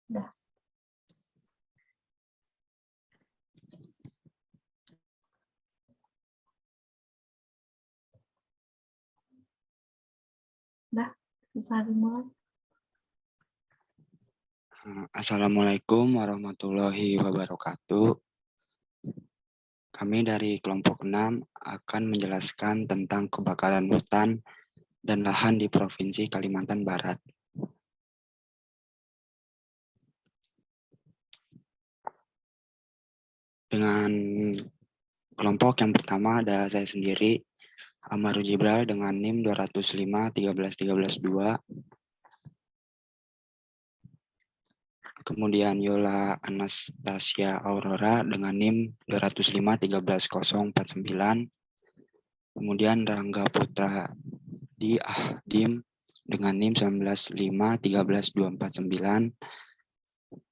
Udah. Udah, bisa dimulai. Assalamualaikum warahmatullahi wabarakatuh. Kami dari kelompok 6 akan menjelaskan tentang kebakaran hutan dan lahan di Provinsi Kalimantan Barat. Dengan kelompok yang pertama ada saya sendiri, Amaru Jibral dengan NIM 205 13 13 2. Kemudian Yola Anastasia Aurora dengan NIM 205 13 049. Kemudian Rangga Putra di Ahdim dengan NIM 19 5 13 249.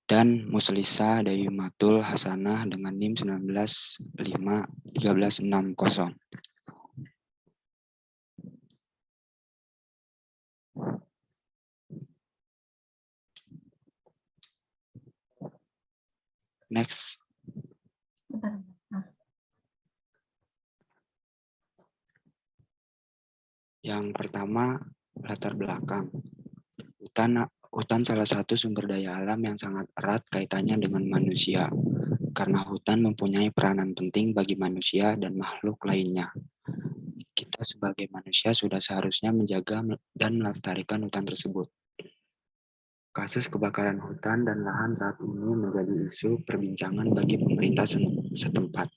Dan Muslisa Dayumatul Hasanah dengan NIM 19 5 13 60. Next. Bentar. Nah, Yang pertama, latar belakang. Hutan salah satu sumber daya alam yang sangat erat kaitannya dengan manusia, karena hutan mempunyai peranan penting bagi manusia dan makhluk lainnya. Kita sebagai manusia sudah seharusnya menjaga dan melestarikan hutan tersebut. Kasus kebakaran hutan dan lahan saat ini menjadi isu perbincangan bagi pemerintah setempat.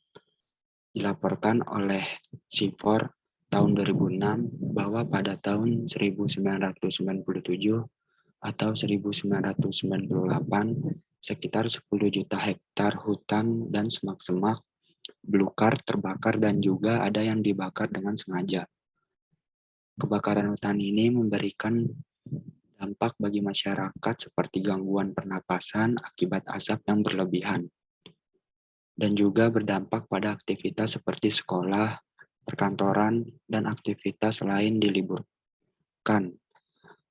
Dilaporkan oleh SIFOR tahun 2006 bahwa pada tahun 1997 atau 1998, sekitar 10 juta hektar hutan dan semak-semak belukar, terbakar, dan juga ada yang dibakar dengan sengaja. Kebakaran hutan ini memberikan dampak bagi masyarakat seperti gangguan pernapasan akibat asap yang berlebihan, dan juga berdampak pada aktivitas seperti sekolah, perkantoran, dan aktivitas lain diliburkan.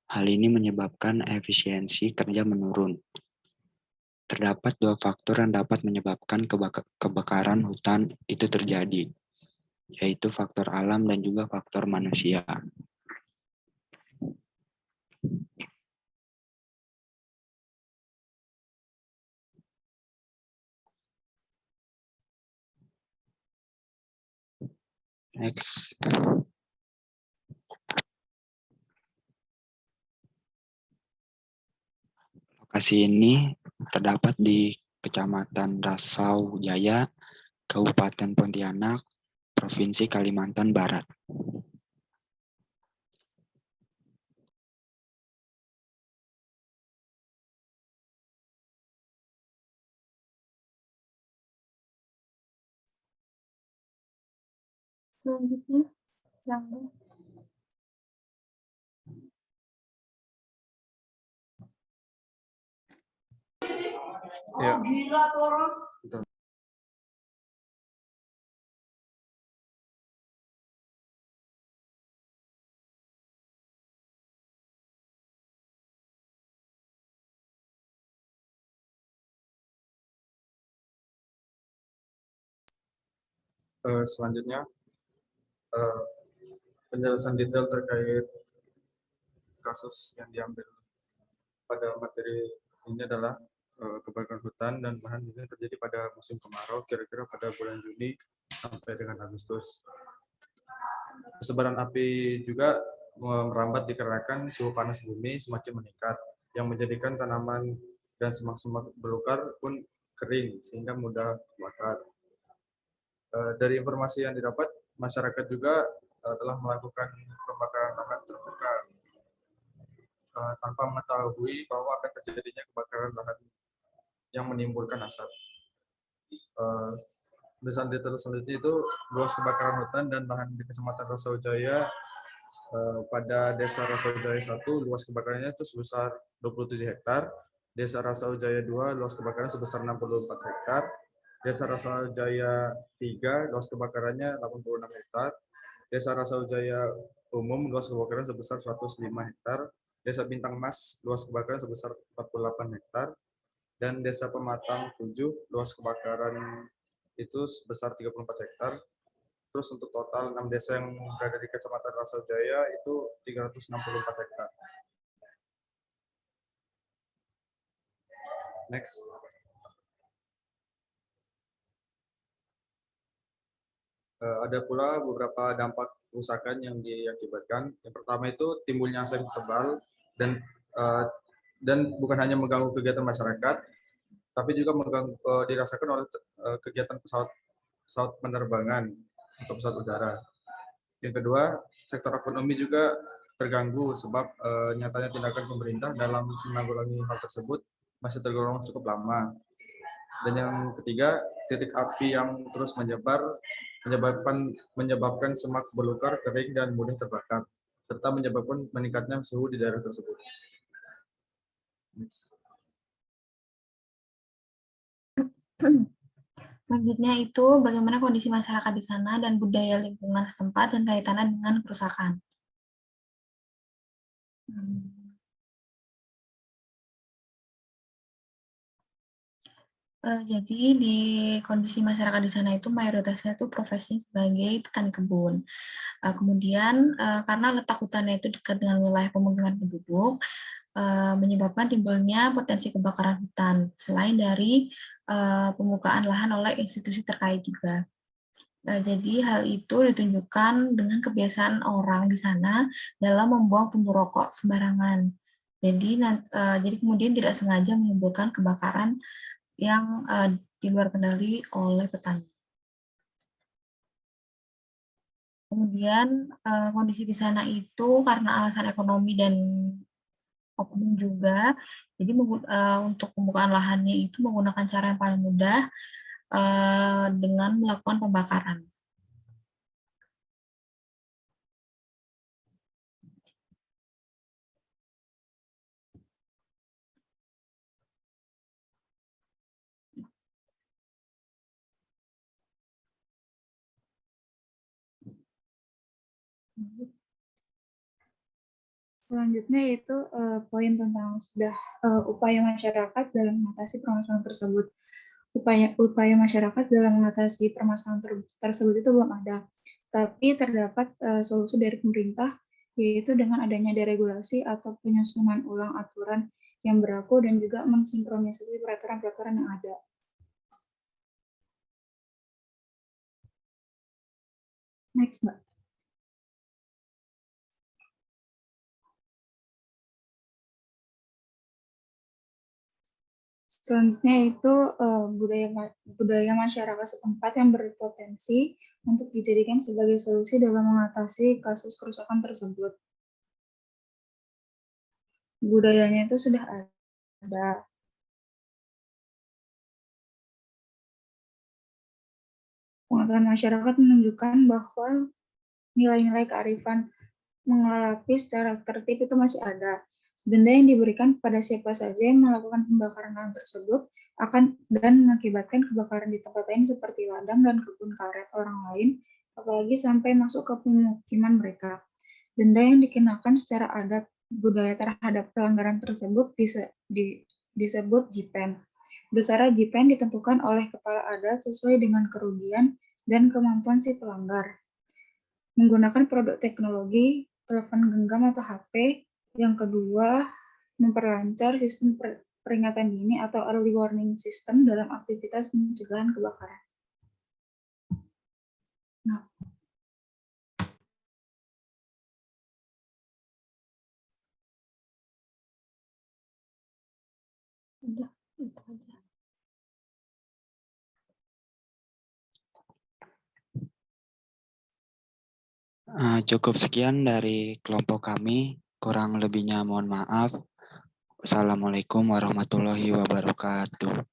Hal ini menyebabkan efisiensi kerja menurun. Terdapat dua faktor yang dapat menyebabkan kebakaran hutan itu terjadi, yaitu faktor alam dan juga faktor manusia. Next. Lokasi ini terdapat di Kecamatan Rasau Jaya, Kabupaten Pontianak, Provinsi Kalimantan Barat. selanjutnya, Rangga. Ya. Selanjutnya, penjelasan detail terkait kasus yang diambil pada materi ini adalah kebakaran hutan dan lahan ini terjadi pada musim kemarau, kira-kira pada bulan Juni sampai dengan Agustus. Persebaran api juga merambat dikarenakan suhu panas bumi semakin meningkat, yang menjadikan tanaman dan semak-semak belukar pun kering sehingga mudah terbakar. Dari informasi yang didapat, masyarakat juga telah melakukan pembakaran lahan terbuka tanpa mengetahui bahwa akan terjadinya kebakaran lahan yang menimbulkan asap. Tulisan detail selanjutnya itu luas kebakaran hutan dan lahan di Kecamatan Rasau Jaya pada Desa Rasau Jaya 1 luas kebakarannya itu sebesar 27 hektar, Desa Rasau Jaya 2 luas kebakarannya sebesar 64 hektar, Desa Rasau Jaya 3 luas kebakarannya 86 hektar, Desa Rasau Jaya Umum luas kebakaran sebesar 105 hektar, Desa Bintang Mas luas kebakaran sebesar 48 hektar, Dan Desa Pematang 7, luas kebakaran itu sebesar 34 hektar. Terus untuk total 6 desa yang berada di Kecamatan Rasajaya itu 364 hektar. Next. Ada pula beberapa dampak kerusakan yang diakibatkan. Yang pertama itu timbulnya asap tebal dan bukan hanya mengganggu kegiatan masyarakat, tapi juga dirasakan oleh kegiatan pesawat penerbangan atau pesawat udara. Yang kedua, sektor ekonomi juga terganggu sebab nyatanya tindakan pemerintah dalam menanggulangi hal tersebut masih tergolong cukup lama. Dan yang ketiga, titik api yang terus menyebabkan semak belukar, kering, dan mudah terbakar, serta menyebabkan meningkatnya suhu di daerah tersebut. Next. Selanjutnya itu bagaimana kondisi masyarakat di sana dan budaya lingkungan setempat dan kaitannya dengan kerusakan. Jadi di kondisi masyarakat di sana itu mayoritasnya itu profesinya sebagai petani kebun. Kemudian karena letak hutannya itu dekat dengan wilayah pemukiman penduduk, menyebabkan timbulnya potensi kebakaran hutan, selain dari pembukaan lahan oleh institusi terkait juga. Jadi hal itu ditunjukkan dengan kebiasaan orang di sana dalam membuang puntung rokok sembarangan. Jadi kemudian tidak sengaja menimbulkan kebakaran yang di luar kendali oleh petani. Kemudian kondisi di sana itu karena alasan ekonomi dan oknum juga, jadi untuk pembukaan lahannya itu menggunakan cara yang paling mudah dengan melakukan pembakaran. Selanjutnya itu poin tentang upaya masyarakat dalam mengatasi permasalahan tersebut. Upaya masyarakat dalam mengatasi permasalahan tersebut itu belum ada, tapi terdapat solusi dari pemerintah, yaitu dengan adanya deregulasi atau penyusunan ulang aturan yang berlaku dan juga mensinkronisasi peraturan-peraturan yang ada. Next, Mbak. Selanjutnya itu budaya masyarakat setempat yang berpotensi untuk dijadikan sebagai solusi dalam mengatasi kasus kerusakan tersebut. Budayanya itu sudah ada. Pengetahuan masyarakat menunjukkan bahwa nilai-nilai kearifan mengelola api secara tertib itu masih ada. Denda yang diberikan kepada siapa saja yang melakukan pembakaran lahan tersebut akan dan mengakibatkan kebakaran di tempat lain seperti ladang dan kebun karet orang lain, apalagi sampai masuk ke pemukiman mereka. Denda yang dikenakan secara adat budaya terhadap pelanggaran tersebut disebut JIPEN. Besaran JIPEN ditentukan oleh kepala adat sesuai dengan kerugian dan kemampuan si pelanggar. Menggunakan produk teknologi, telepon genggam atau HP. Yang kedua, memperlancar sistem peringatan dini atau early warning system dalam aktivitas pencegahan kebakaran. Nah. Udah, itu aja. Cukup sekian dari kelompok kami. Kurang lebihnya mohon maaf. Wassalamualaikum warahmatullahi wabarakatuh.